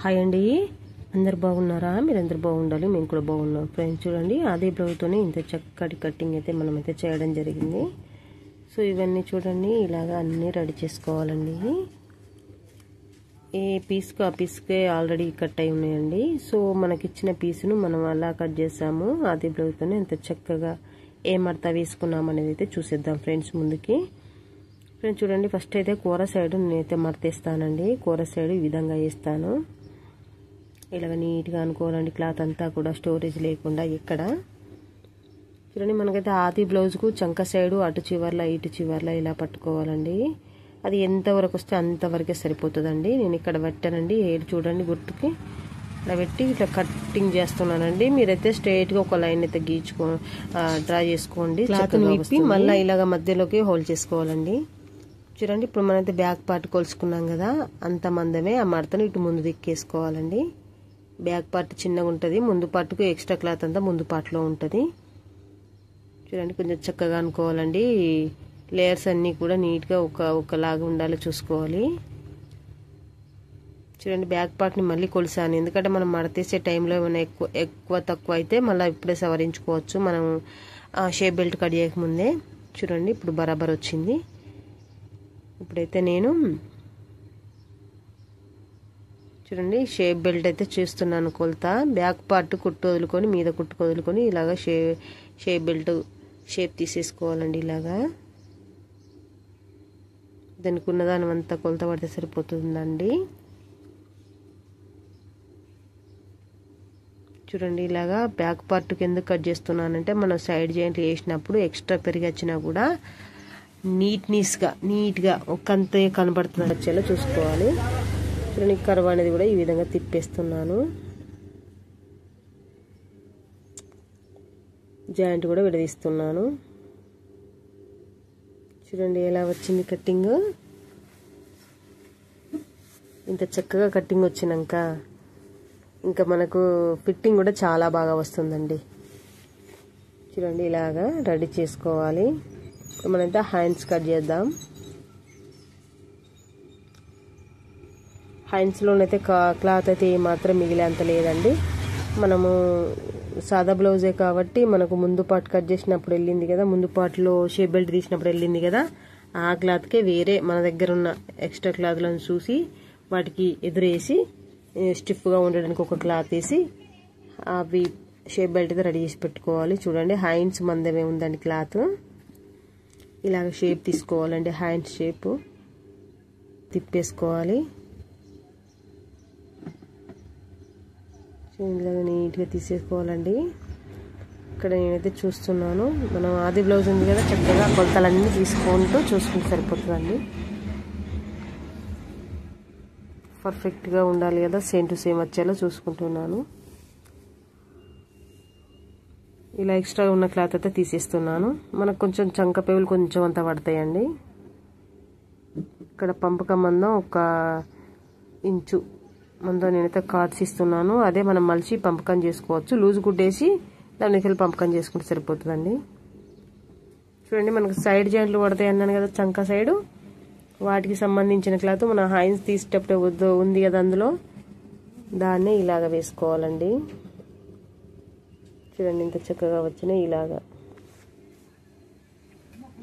Hi అండి, అందరు బాగున్నారా? మీరందరూ బాగుండాలి, మేము కూడా బాగున్నాం ఫ్రెండ్స్. చూడండి, అదే బ్లౌజ్తోనే ఇంత చక్కటి కటింగ్ అయితే మనమైతే చేయడం జరిగింది. సో ఇవన్నీ చూడండి, ఇలాగా అన్నీ రెడీ చేసుకోవాలండి. ఏ పీస్కు ఆ పీస్కే ఆల్రెడీ కట్ అయి ఉన్నాయండి. సో మనకిచ్చిన పీసును మనం అలా కట్ చేసాము. అదే బ్లౌజ్తోనే ఎంత చక్కగా ఏ మడత వేసుకున్నాం అనేది అయితే చూసేద్దాం ఫ్రెండ్స్. ముందుకి ఫ్రెండ్స్ చూడండి, ఫస్ట్ అయితే కూర సైడ్ నేనైతే మడతేస్తానండి. కూర సైడ్ ఈ విధంగా వేస్తాను. ఇలాగ నీట్గా అనుకోవాలండి, క్లాత్ అంతా కూడా స్టోరేజ్ లేకుండా. ఇక్కడ చూడండి, మనకైతే ఆది బ్లౌజ్కు చంక సైడు అటు చివర్ల ఇటు చివర్ల ఇలా పట్టుకోవాలండి. అది ఎంతవరకు వస్తే అంతవరకే సరిపోతుందండి. నేను ఇక్కడ పెట్టానండి, ఏడు చూడండి గుర్తుకి ఇలా పెట్టి ఇట్లా కటింగ్ చేస్తున్నానండి. మీరైతే స్ట్రైట్గా ఒక లైన్ అయితే డ్రా చేసుకోండి. క్లాత్ విప్పి మళ్ళీ ఇలాగ మధ్యలోకి హోల్డ్ చేసుకోవాలండి. చూడండి, ఇప్పుడు మనమైతే బ్యాక్ పార్ట్ కొలుసుకున్నాం కదా, అంత మందమే ఆ మడతను ఇటు ముందు దిక్కేసుకోవాలండి. బ్యాక్ పార్ట్ చిన్నగా ఉంటుంది, ముందు పార్ట్కు ఎక్స్ట్రా క్లాత్ అంతా ముందు పార్ట్లో ఉంటుంది. చూడండి, కొంచెం చక్కగా అనుకోవాలండి. లేయర్స్ అన్నీ కూడా నీట్గా ఒకలాగా ఉండాలో చూసుకోవాలి. చూడండి, బ్యాక్ పార్ట్ని మళ్ళీ కొలిసాను, ఎందుకంటే మనం మడతేసే టైంలో ఏమైనా ఎక్కువ తక్కువ అయితే మళ్ళీ ఇప్పుడే సవరించుకోవచ్చు, మనం షేప్ బెల్ట్ కట్ చేయకముందే. చూడండి, ఇప్పుడు బరాబర్ వచ్చింది. ఇప్పుడైతే నేను చూడండి షేప్ బెల్ట్ అయితే చేస్తున్నాను. కొలత బ్యాక్ పార్ట్ కుట్టు వదులుకొని మీద కుట్టు వదులుకొని ఇలాగా షేప్ బెల్ట్ షేప్ తీసేసుకోవాలండి. ఇలాగా దానికి ఉన్నదాని అంతా కొలత పడితే సరిపోతుందండి. చూడండి, ఇలాగా బ్యాక్ పార్ట్కి ఎందుకు కట్ చేస్తున్నానంటే మనం సైడ్ జాయింట్లు వేసినప్పుడు ఎక్స్ట్రా పెరిగి వచ్చినా కూడా నీట్గా ఒకంతే కనబడుతుంది వచ్చేలా చూసుకోవాలి. చూడండి, కర్వ్ అనేది కూడా ఈ విధంగా తిప్పేస్తున్నాను. జాయింట్ కూడా విడదీస్తున్నాను. చూడండి ఎలా వచ్చింది కట్టింగ్. ఇంత చక్కగా కట్టింగ్ వచ్చినాక ఇంకా మనకు ఫిట్టింగ్ కూడా చాలా బాగా వస్తుందండి. చూడండి, ఇలాగా రెడీ చేసుకోవాలి. మనైతే హ్యాండ్స్ కట్ చేద్దాం. హ్యాండ్స్లోనైతే క్లాత్ అయితే ఏమాత్రం మిగిలేంత లేదండి. మనము సాదా బ్లౌజే కాబట్టి మనకు ముందు పార్ట్ కట్ చేసినప్పుడు వెళ్ళింది కదా, ముందు పార్ట్లో షేప్ బెల్ట్ తీసినప్పుడు వెళ్ళింది కదా, ఆ క్లాత్కే వేరే మన దగ్గర ఉన్న ఎక్స్ట్రా క్లాత్లను చూసి వాటికి ఎదురేసి స్టిఫ్గా ఉండడానికి ఒక క్లాత్ వేసి అవి షేప్ బెల్ట్ అయితే రెడీ చేసి పెట్టుకోవాలి. చూడండి, హ్యాండ్స్ మందమే ఉందండి క్లాత్. ఇలాగ షేప్ తీసుకోవాలండి, హ్యాండ్స్ షేప్ తిప్పేసుకోవాలి. ఇలాగ నీట్గా తీసేసుకోవాలండి. ఇక్కడ నేనైతే చూస్తున్నాను, మనం ఆది బ్లౌజ్ ఉంది కదా, చక్కగా కొలతలన్నీ తీసుకుంటూ చూసుకుంటే సరిపోతుందండి. పర్ఫెక్ట్గా ఉండాలి కదా, సేమ్ టు సేమ్ వచ్చేలా చూసుకుంటున్నాను. ఇలా ఎక్స్ట్రా ఉన్న క్లాత్ అయితే తీసేస్తున్నాను. మనకు కొంచెం చంక పేవులు కొంచెం అంతా పడతాయండి. ఇక్కడ పంపకం మందం 1 ఇంచు మందం నేనైతే కార్డ్స్ ఇస్తున్నాను. అదే మనం మలిచి పంపకం చేసుకోవచ్చు. లూజ్ గుడ్డేసి దానికి పంపకం చేసుకుంటే సరిపోతుందండి. చూడండి, మనకు సైడ్ జాయింట్లు పడతాయి అన్నాను కదా, చంక సైడు, వాటికి సంబంధించిన క్లాత్ మన హ్యాండ్స్ తీసేటప్పుడు ఉంది కదా, అందులో దాన్నే ఇలాగ వేసుకోవాలండి. చూడండి, ఇంత చక్కగా వచ్చినాయి.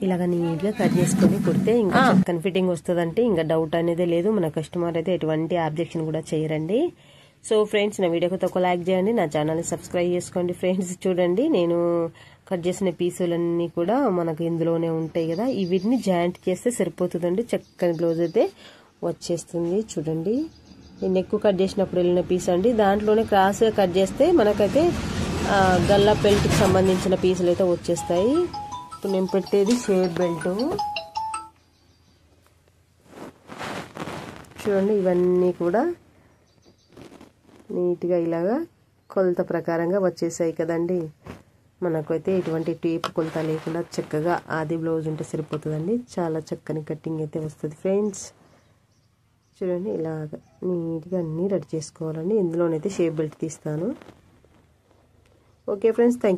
ఇలాగ నీట్గా కట్ చేసుకొని కుడితే ఇంకా చక్కని ఫిట్టింగ్ వస్తుందంటే ఇంకా డౌట్ అనేది లేదు. మన కస్టమర్ అయితే ఎటువంటి ఆబ్జెక్షన్ కూడా చేయరండి. సో ఫ్రెండ్స్, నా వీడియోకి ఒక లైక్ చేయండి, నా ఛానల్ని సబ్స్క్రైబ్ చేసుకోండి ఫ్రెండ్స్. చూడండి, నేను కట్ చేసిన పీసులన్నీ కూడా మనకు ఇందులోనే ఉంటాయి కదా, వీటిని జాయింట్ చేస్తే సరిపోతుందండి. చక్కని బ్లౌజ్ అయితే వచ్చేస్తుంది. చూడండి, నేను ఎక్కువ కట్ చేసినప్పుడు వెళ్ళిన పీస్ అండి, దాంట్లోనే క్రాస్గా కట్ చేస్తే మనకైతే గల్లా బెల్ట్కి సంబంధించిన పీసులు అయితే వచ్చేస్తాయి. ఇప్పుడు నేను పెట్టేది షేప్ బెల్ట్. చూడండి, ఇవన్నీ కూడా నీట్గా ఇలాగా కొలత ప్రకారంగా వచ్చేసాయి కదండి. మనకైతే ఎటువంటి టేప్ కొలత లేకుండా చక్కగా ఆది బ్లౌజ్ ఉంటే సరిపోతుందండి. చాలా చక్కని కటింగ్ అయితే వస్తుంది ఫ్రెండ్స్. చూడండి, ఇలాగ నీట్గా అన్నీ రెడీ చేసుకోవాలండి. ఇందులోనైతే షేప్ బెల్ట్ తీస్తాను. Okay friends, thank you.